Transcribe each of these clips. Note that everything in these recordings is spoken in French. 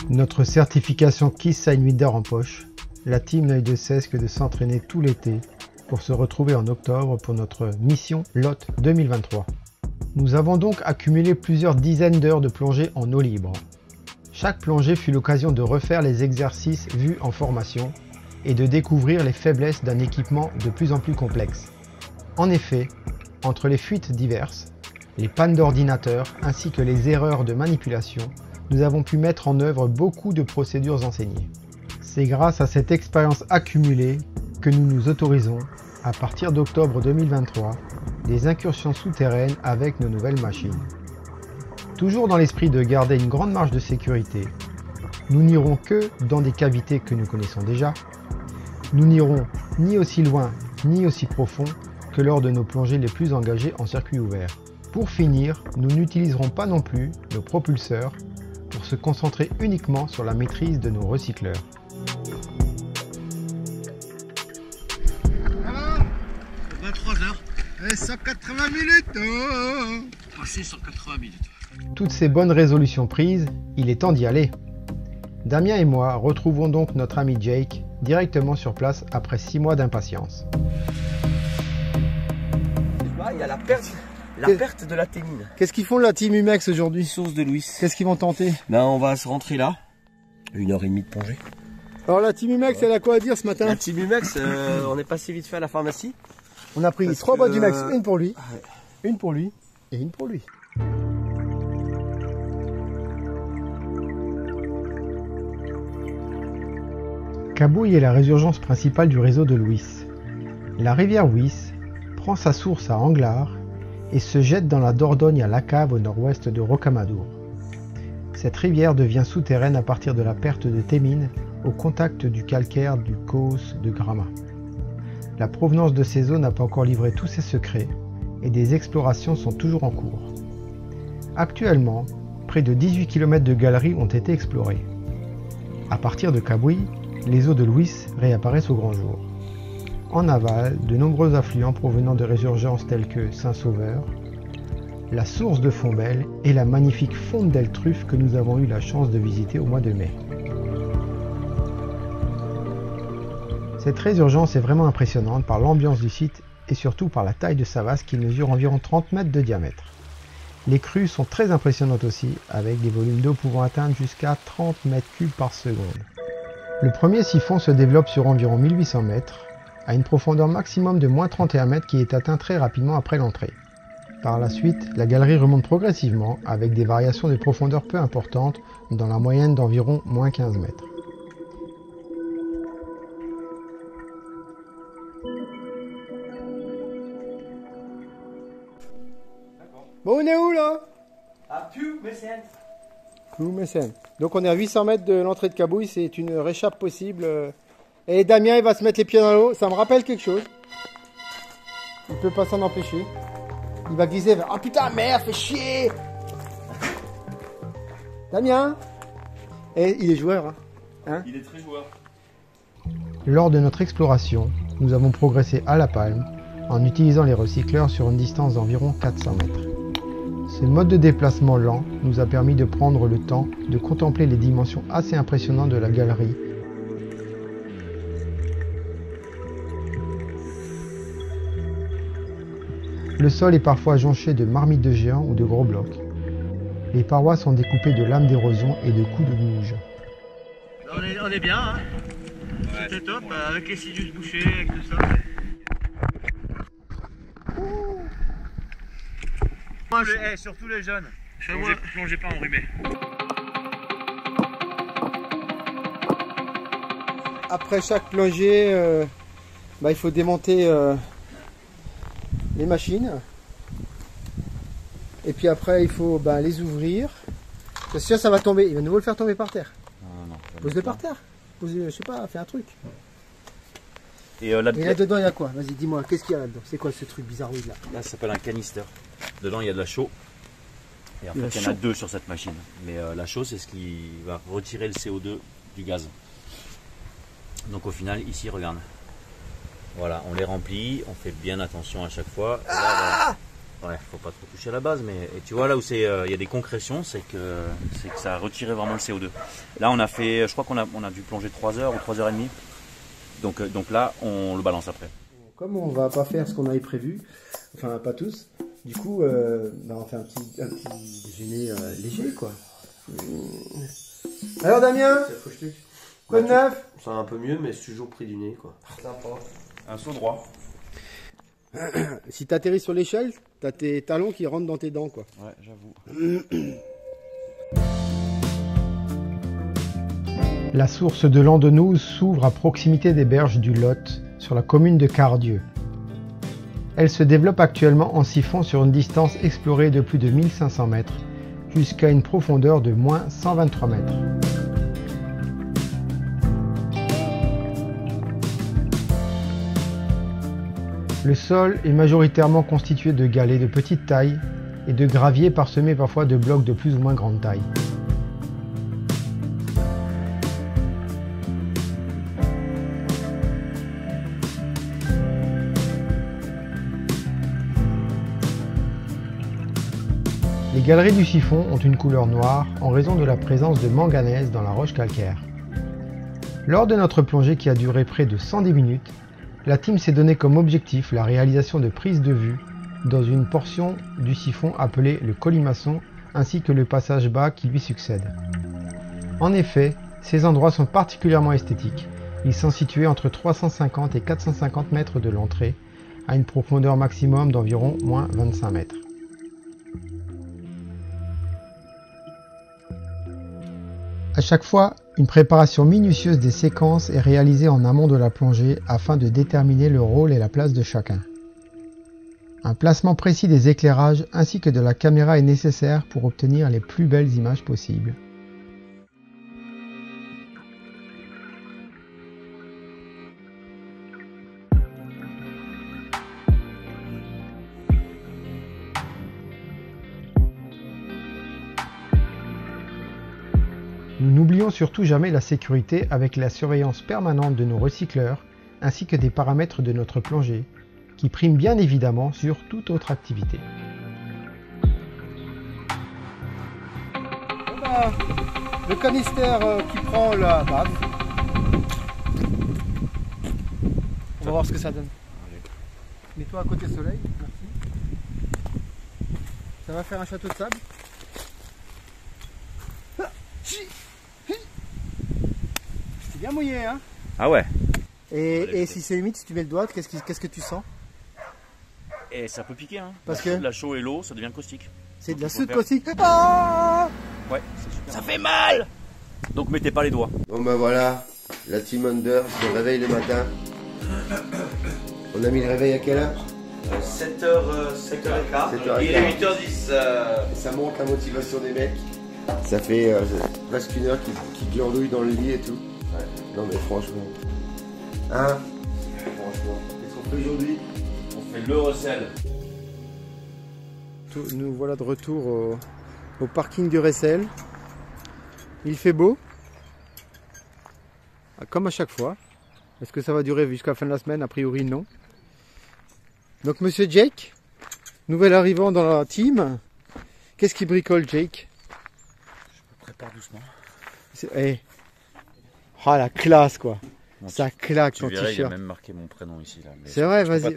Notre certification Kiss Sign Leader en poche, la team n'a eu de cesse que de s'entraîner tout l'été pour se retrouver en octobre pour notre mission LOT 2023. Nous avons donc accumulé plusieurs dizaines d'heures de plongée en eau libre. Chaque plongée fut l'occasion de refaire les exercices vus en formation et de découvrir les faiblesses d'un équipement de plus en plus complexe. En effet, entre les fuites diverses, les pannes d'ordinateur ainsi que les erreurs de manipulation, nous avons pu mettre en œuvre beaucoup de procédures enseignées. C'est grâce à cette expérience accumulée que nous nous autorisons, à partir d'octobre 2023, des incursions souterraines avec nos nouvelles machines. Toujours dans l'esprit de garder une grande marge de sécurité, nous n'irons que dans des cavités que nous connaissons déjà. Nous n'irons ni aussi loin ni aussi profond que lors de nos plongées les plus engagées en circuit ouvert. Pour finir, nous n'utiliserons pas non plus nos propulseurs pour se concentrer uniquement sur la maîtrise de nos recycleurs. Voilà, 23 heures et 180 minutes. Passé 180 minutes. Toutes ces bonnes résolutions prises, il est temps d'y aller. Damien et moi retrouvons donc notre ami Jake directement sur place après 6 mois d'impatience. Il y a la perte de la témine. Qu'est-ce qu'ils font la team Humex aujourd'hui? Source de Louis. Qu'est-ce qu'ils vont tenter? Ben, on va se rentrer là. 1h30 de plongée. Alors la team Humex, elle a quoi à dire ce matin? La team Humex, on est passé vite fait à la pharmacie. On a pris 3 boîtes d'Humex, une pour lui, une pour lui et une pour lui. Cabouille est la résurgence principale du réseau de l'Ouïs. La rivière Ouïs prend sa source à Anglars et se jette dans la Dordogne à Lacave au nord-ouest de Rocamadour. Cette rivière devient souterraine à partir de la perte de Témine au contact du calcaire du Causse de Grama. La provenance de ces eaux n'a pas encore livré tous ses secrets et des explorations sont toujours en cours. Actuellement, près de 18 km de galeries ont été explorées. À partir de Cabouille, les eaux de l'Ouïs réapparaissent au grand jour. En aval, de nombreux affluents provenant de résurgences telles que Saint-Sauveur, la source de Fombelle et la magnifique fonte d'Eltruffe que nous avons eu la chance de visiter au mois de mai. Cette résurgence est vraiment impressionnante par l'ambiance du site et surtout par la taille de sa vase qui mesure environ 30 mètres de diamètre. Les crues sont très impressionnantes aussi, avec des volumes d'eau pouvant atteindre jusqu'à 30 mètres cubes par seconde. Le premier siphon se développe sur environ 1800 mètres, à une profondeur maximum de moins 31 mètres qui est atteint très rapidement après l'entrée. Par la suite, la galerie remonte progressivement avec des variations de profondeur peu importantes dans la moyenne d'environ moins 15 mètres. Bon, on est où là? À Puy-Messène. Puy-Messène. Donc on est à 800 mètres de l'entrée de Cabouille, c'est une réchappe possible. Et Damien, il va se mettre les pieds dans l'eau. Ça me rappelle quelque chose. Il peut pas s'en empêcher. Il va glisser vers... Oh putain, merde, fais chier. Damien. Et il est joueur. Hein, Il est très joueur. Lors de notre exploration, nous avons progressé à la palme en utilisant les recycleurs sur une distance d'environ 400 mètres. Ce mode de déplacement lent nous a permis de prendre le temps de contempler les dimensions assez impressionnantes de la galerie. Le sol est parfois jonché de marmites de géants ou de gros blocs. Les parois sont découpées de lames d'érosion et de coups de gouge. On est bien, hein. Ouais, c'était top, avec les sidus bouchés, avec tout ça. Surtout les jeunes. Plongez pas enrhumé. Après chaque plongée, il faut démonter les machines. Et puis après, il faut les ouvrir. C'est sûr, ça va tomber. Il va nouveau le faire tomber par terre. Non. Pose-le par terre. Pose, je sais pas, fais un truc. Et là-dedans, il y a quoi? Vas-y, dis-moi, qu'est-ce qu'il y a là-dedans? C'est quoi ce truc bizarroïde là? Là, ça s'appelle un canister. Dedans, il y a de la chaux. Et en fait, il y en a deux sur cette machine. Mais la chaux, c'est ce qui va retirer le CO2 du gaz. Donc au final, ici, regarde. Voilà, on les remplit, on fait bien attention à chaque fois. Et là, voilà. Ouais, faut pas trop toucher à la base, mais et tu vois là où il y a des concrétions, c'est que ça a retiré vraiment le CO2. Là, on a fait, je crois qu'on a dû plonger 3 heures ou 3 heures et demie. Donc là, on le balance après. Comme on va pas faire ce qu'on avait prévu, enfin pas tous, du coup, on fait un petit déjeuner léger, quoi. Alors Damien, quoi de neuf? Ça va un peu mieux, mais c'est toujours pris du nez, quoi. Sympa. Un saut droit. Si t'atterris sur l'échelle, t'as tes talons qui rentrent dans tes dents, quoi. Ouais, j'avoue. La source de Landenouse s'ouvre à proximité des berges du Lot, sur la commune de Cardieu. Elle se développe actuellement en siphon sur une distance explorée de plus de 1500 mètres, jusqu'à une profondeur de moins 123 mètres. Le sol est majoritairement constitué de galets de petite taille et de graviers parsemés parfois de blocs de plus ou moins grande taille. Les galeries du siphon ont une couleur noire en raison de la présence de manganèse dans la roche calcaire. Lors de notre plongée qui a duré près de 110 minutes, la team s'est donné comme objectif la réalisation de prises de vue dans une portion du siphon appelée le colimaçon ainsi que le passage bas qui lui succède. En effet, ces endroits sont particulièrement esthétiques. Ils sont situés entre 350 et 450 mètres de l'entrée, à une profondeur maximum d'environ moins 25 mètres. À chaque fois, une préparation minutieuse des séquences est réalisée en amont de la plongée afin de déterminer le rôle et la place de chacun. Un placement précis des éclairages ainsi que de la caméra est nécessaire pour obtenir les plus belles images possibles. Nous n'oublions surtout jamais la sécurité avec la surveillance permanente de nos recycleurs ainsi que des paramètres de notre plongée, qui priment bien évidemment sur toute autre activité. Le canister qui prend la bave. On va voir ce que ça donne. Mets-toi à côté soleil, merci. Ça va faire un château de sable. C'est bien mouillé, hein? Ah ouais. Et si c'est humide, si tu mets le doigt, qu'est-ce que tu sens? Et ça peut piquer, hein. Parce que la chaux et l'eau, ça devient caustique. c'est de la soude caustique. Ah, Ouais, c'est super. Ça fait mal. Donc mettez pas les doigts. Bon ben voilà, la team Under se réveille le matin. On a mis le réveil à quelle heure? 7h15. Il est 8h10. Ça monte la motivation des mecs. Ça fait presque une heure qu'ils glandouillent dans le lit et tout. Ouais. Non mais franchement. Hein? Franchement. Qu'est-ce qu'on fait aujourd'hui? On fait le recel. nous voilà de retour au parking du Ressel. Il fait beau, comme à chaque fois. Est-ce que ça va durer jusqu'à la fin de la semaine? A priori non. Donc monsieur Jake, nouvel arrivant dans la team. Qu'est-ce qu'il bricole, Jake? Je me prépare doucement. Hey. Oh la classe quoi. Bon, ça claque ton t-shirt. Il y a même marqué mon prénom ici là. C'est vrai, vas-y.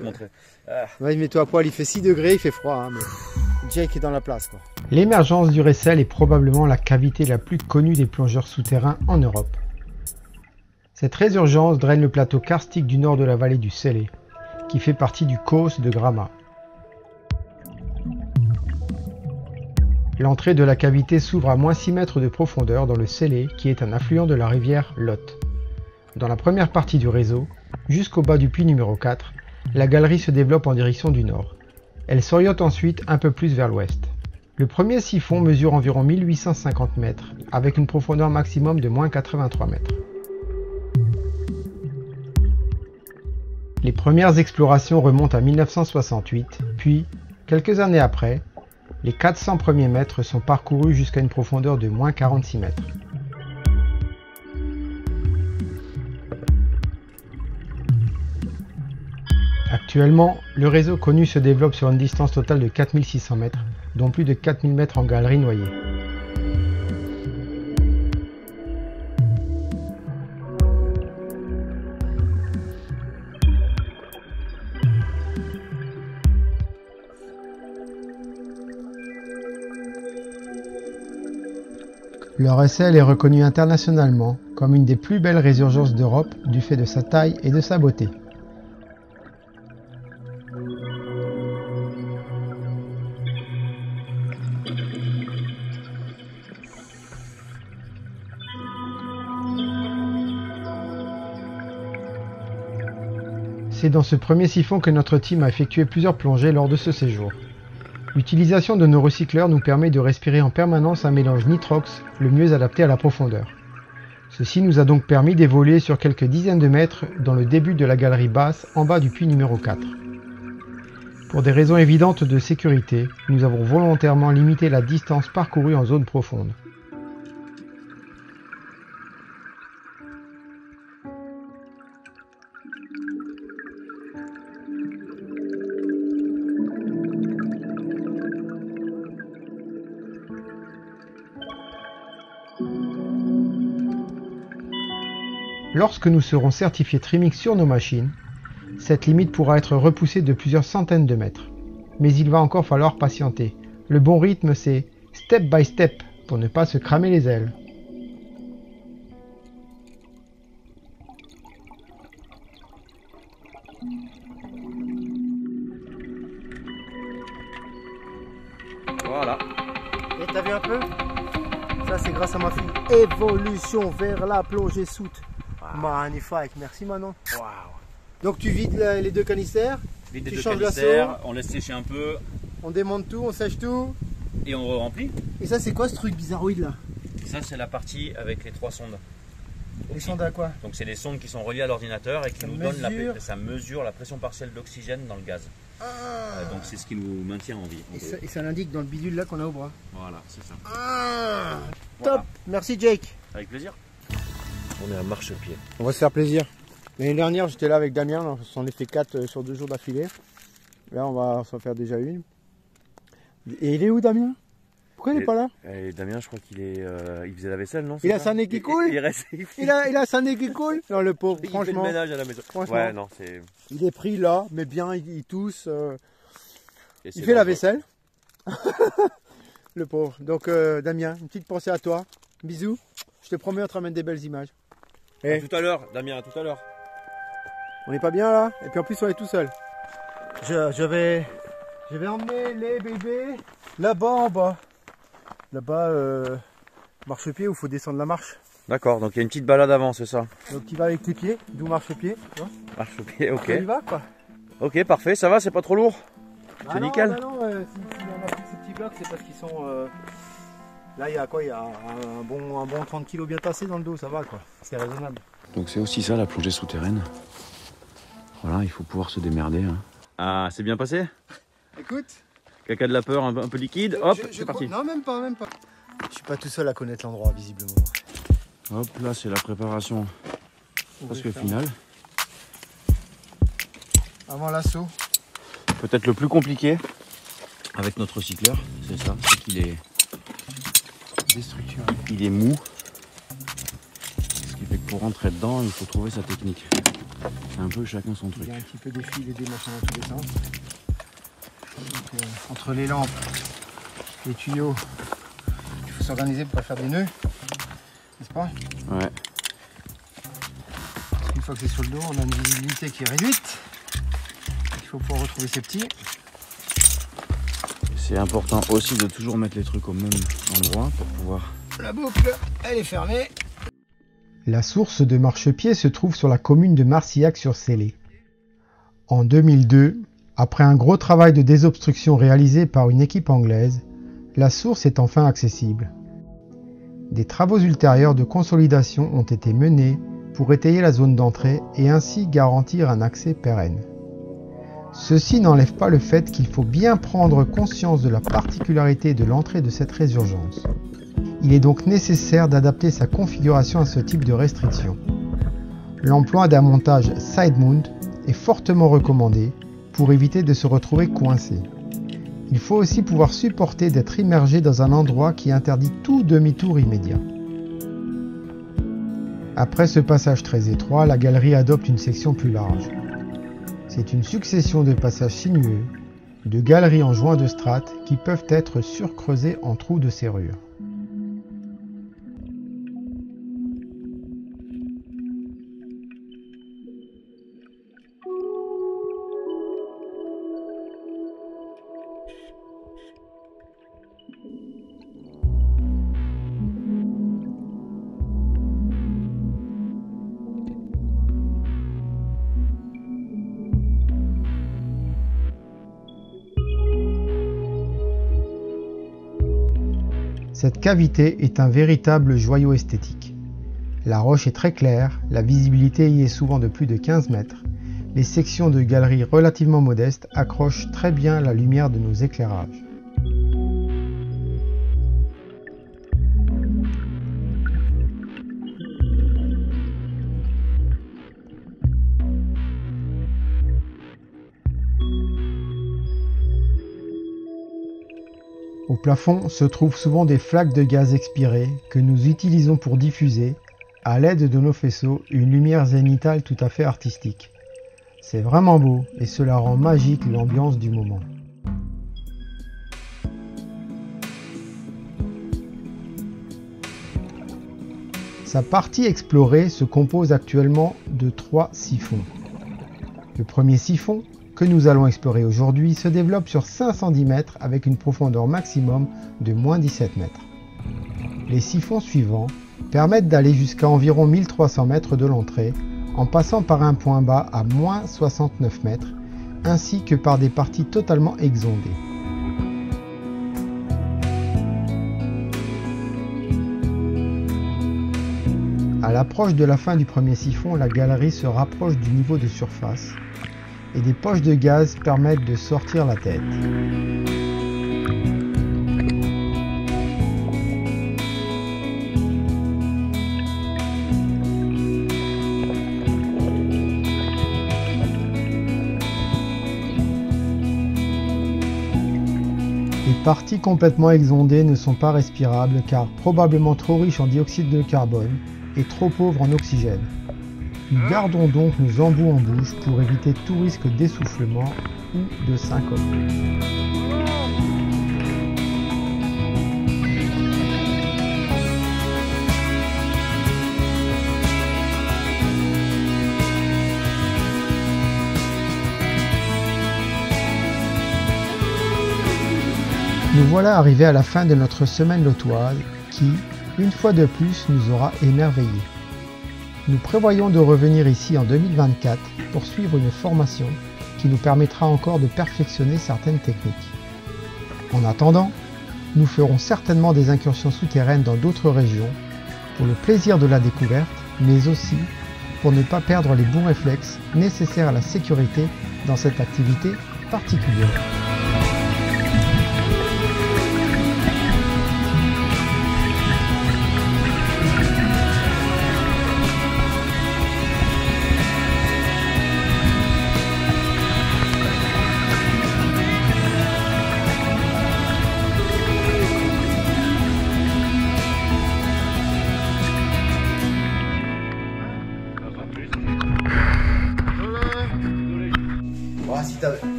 Ah. Vas-y, mets-toi à poil, il fait 6 degrés, il fait froid. Hein, mais Jake est dans la place quoi. L'émergence du Ressel est probablement la cavité la plus connue des plongeurs souterrains en Europe. Cette résurgence draine le plateau karstique du nord de la vallée du Célé, qui fait partie du Causse de Gramma. L'entrée de la cavité s'ouvre à moins 6 mètres de profondeur dans le Célé, qui est un affluent de la rivière Lot. Dans la première partie du réseau, jusqu'au bas du puits numéro 4, la galerie se développe en direction du nord. Elle s'oriente ensuite un peu plus vers l'ouest. Le premier siphon mesure environ 1850 mètres, avec une profondeur maximum de moins 83 mètres. Les premières explorations remontent à 1968, puis, quelques années après, les 400 premiers mètres sont parcourus jusqu'à une profondeur de moins 46 mètres. Actuellement, le réseau connu se développe sur une distance totale de 4600 mètres, dont plus de 4000 mètres en galerie noyée. Leur SL est reconnu internationalement comme une des plus belles résurgences d'Europe du fait de sa taille et de sa beauté. C'est dans ce premier siphon que notre team a effectué plusieurs plongées lors de ce séjour. L'utilisation de nos recycleurs nous permet de respirer en permanence un mélange nitrox le mieux adapté à la profondeur. Ceci nous a donc permis d'évoluer sur quelques dizaines de mètres dans le début de la galerie basse en bas du puits numéro 4. Pour des raisons évidentes de sécurité, nous avons volontairement limité la distance parcourue en zone profonde. Lorsque nous serons certifiés Trimix sur nos machines, cette limite pourra être repoussée de plusieurs centaines de mètres. Mais il va encore falloir patienter. Le bon rythme, c'est step by step pour ne pas se cramer les ailes. Voilà. Et t'as vu un peu? Ça c'est grâce à ma fille. Évolution vers la plongée soute. Wow. Magnifique, merci Manon. Wow. Donc tu vides les deux canistères, Vide les tu deux changes canistères, on laisse sécher un peu on démonte tout, on sèche tout. et on remplit. Et ça c'est quoi ce truc bizarroïde là? Ça c'est la partie avec les 3 sondes. Les sondes à quoi? Donc c'est des sondes qui sont reliées à l'ordinateur et qui nous donnent ça mesure la pression partielle d'oxygène dans le gaz. Donc c'est ce qui nous maintient en vie. Et ça l'indique dans le bidule là qu'on a au bras. Voilà, c'est ça. Voilà. Top, merci Jake. Avec plaisir. On est à marche-pied. On va se faire plaisir. L'année dernière j'étais là avec Damien, on s'en est fait 4 sur 2 jours d'affilée. Là on va s'en faire déjà une. Et il est où Damien? Pourquoi il n'est pas là? Damien, je crois qu'il est, il faisait la vaisselle, non? Il a sa nez qui coule? Il a sa nez qui coule? Non, le pauvre, franchement. Il fait le ménage à la maison. Ouais, non, c'est... Il est pris là, mais bien, il tousse. Il fait la vaisselle. Le pauvre. Donc, Damien, une petite pensée à toi. Bisous. Je te promets, on te ramène des belles images. À tout à l'heure, Damien, à tout à l'heure. On n'est pas bien là? Et puis en plus, on est tout seul. Je vais emmener les bébés là-bas en bas. Là-bas, marche-pied où il faut descendre la marche. D'accord, donc il y a une petite balade avant, c'est ça? Donc tu vas avec tes pieds, d'où marche-pied. Marche-pied, ok. On y va quoi. Ok, parfait, ça va, c'est pas trop lourd? Ah C'est non, nickel? bah non, s'il y en a plus ces petits blocs, c'est parce qu'ils sont... Là, il y a quoi? Il y a un bon 30 kg bien tassé dans le dos, ça va quoi. C'est raisonnable. Donc c'est aussi ça la plongée souterraine. Voilà, il faut pouvoir se démerder. Hein. Ah, c'est bien passé? Écoute. Caca de la peur, un peu liquide, hop, c'est parti. Non, même pas. Je suis pas tout seul à connaître l'endroit, visiblement. Hop, là c'est la préparation presque finale. Avant l'assaut. Peut-être le plus compliqué avec notre recycleur, c'est ça, c'est qu'il est déstructuré. Il est mou. Ce qui fait que pour rentrer dedans, il faut trouver sa technique. C'est un peu chacun son truc. Il y a un petit peu des fils et des machins dans tous les sens. Donc, entre les lampes, les tuyaux, il faut s'organiser pour pas faire des nœuds, n'est-ce pas? Ouais. Une fois que c'est sur le dos, on a une visibilité qui est réduite. Il faut pouvoir retrouver ses petits. C'est important aussi de toujours mettre les trucs au même endroit pour pouvoir... La boucle, elle est fermée. La source de marchepied se trouve sur la commune de Marcillac-sur-Célé. En 2002, après un gros travail de désobstruction réalisé par une équipe anglaise, la source est enfin accessible. Des travaux ultérieurs de consolidation ont été menés pour étayer la zone d'entrée et ainsi garantir un accès pérenne. Ceci n'enlève pas le fait qu'il faut bien prendre conscience de la particularité de l'entrée de cette résurgence. Il est donc nécessaire d'adapter sa configuration à ce type de restriction. L'emploi d'un montage side mount est fortement recommandé pour éviter de se retrouver coincé. Il faut aussi pouvoir supporter d'être immergé dans un endroit qui interdit tout demi-tour immédiat. Après ce passage très étroit, la galerie adopte une section plus large. C'est une succession de passages sinueux, de galeries en joints de strates qui peuvent être surcreusés en trous de serrure. Cette cavité est un véritable joyau esthétique. La roche est très claire, la visibilité y est souvent de plus de 15 mètres. Les sections de galeries relativement modestes accrochent très bien la lumière de nos éclairages. Au plafond se trouvent souvent des flaques de gaz expirées que nous utilisons pour diffuser, à l'aide de nos faisceaux, une lumière zénithale tout à fait artistique. C'est vraiment beau et cela rend magique l'ambiance du moment. Sa partie explorée se compose actuellement de 3 siphons. Le premier siphon, que nous allons explorer aujourd'hui, se développe sur 510 mètres avec une profondeur maximum de moins 17 mètres. Les siphons suivants permettent d'aller jusqu'à environ 1300 mètres de l'entrée en passant par un point bas à moins 69 mètres ainsi que par des parties totalement exondées. À l'approche de la fin du premier siphon, la galerie se rapproche du niveau de surface et des poches de gaz permettent de sortir la tête. Les parties complètement exondées ne sont pas respirables car probablement trop riches en dioxyde de carbone et trop pauvres en oxygène. Nous gardons donc nos embouts en bouche pour éviter tout risque d'essoufflement ou de syncope. Nous voilà arrivés à la fin de notre semaine lotoise qui, une fois de plus, nous aura émerveillés. Nous prévoyons de revenir ici en 2024 pour suivre une formation qui nous permettra encore de perfectionner certaines techniques. En attendant, nous ferons certainement des incursions souterraines dans d'autres régions pour le plaisir de la découverte, mais aussi pour ne pas perdre les bons réflexes nécessaires à la sécurité dans cette activité particulière.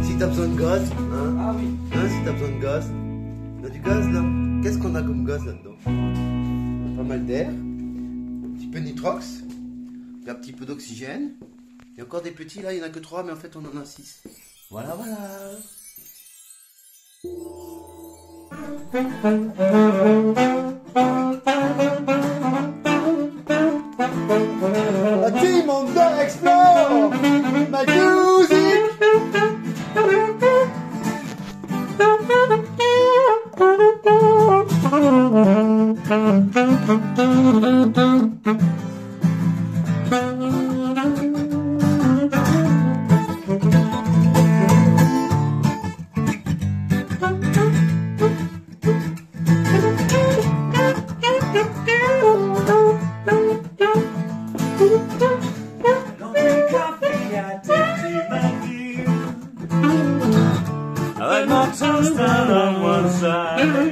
Si t'as besoin de gaz, hein, ah oui. Hein, si t'as besoin de gaz, on a du gaz là. Qu'est-ce qu'on a comme gaz là-dedans? Pas mal d'air, un petit peu de nitrox, un petit peu d'oxygène. Il y a encore des petits là, il n'y en a que 3, mais en fait on en a 6. Voilà, voilà. La team Under Explore! My music! stand on one side.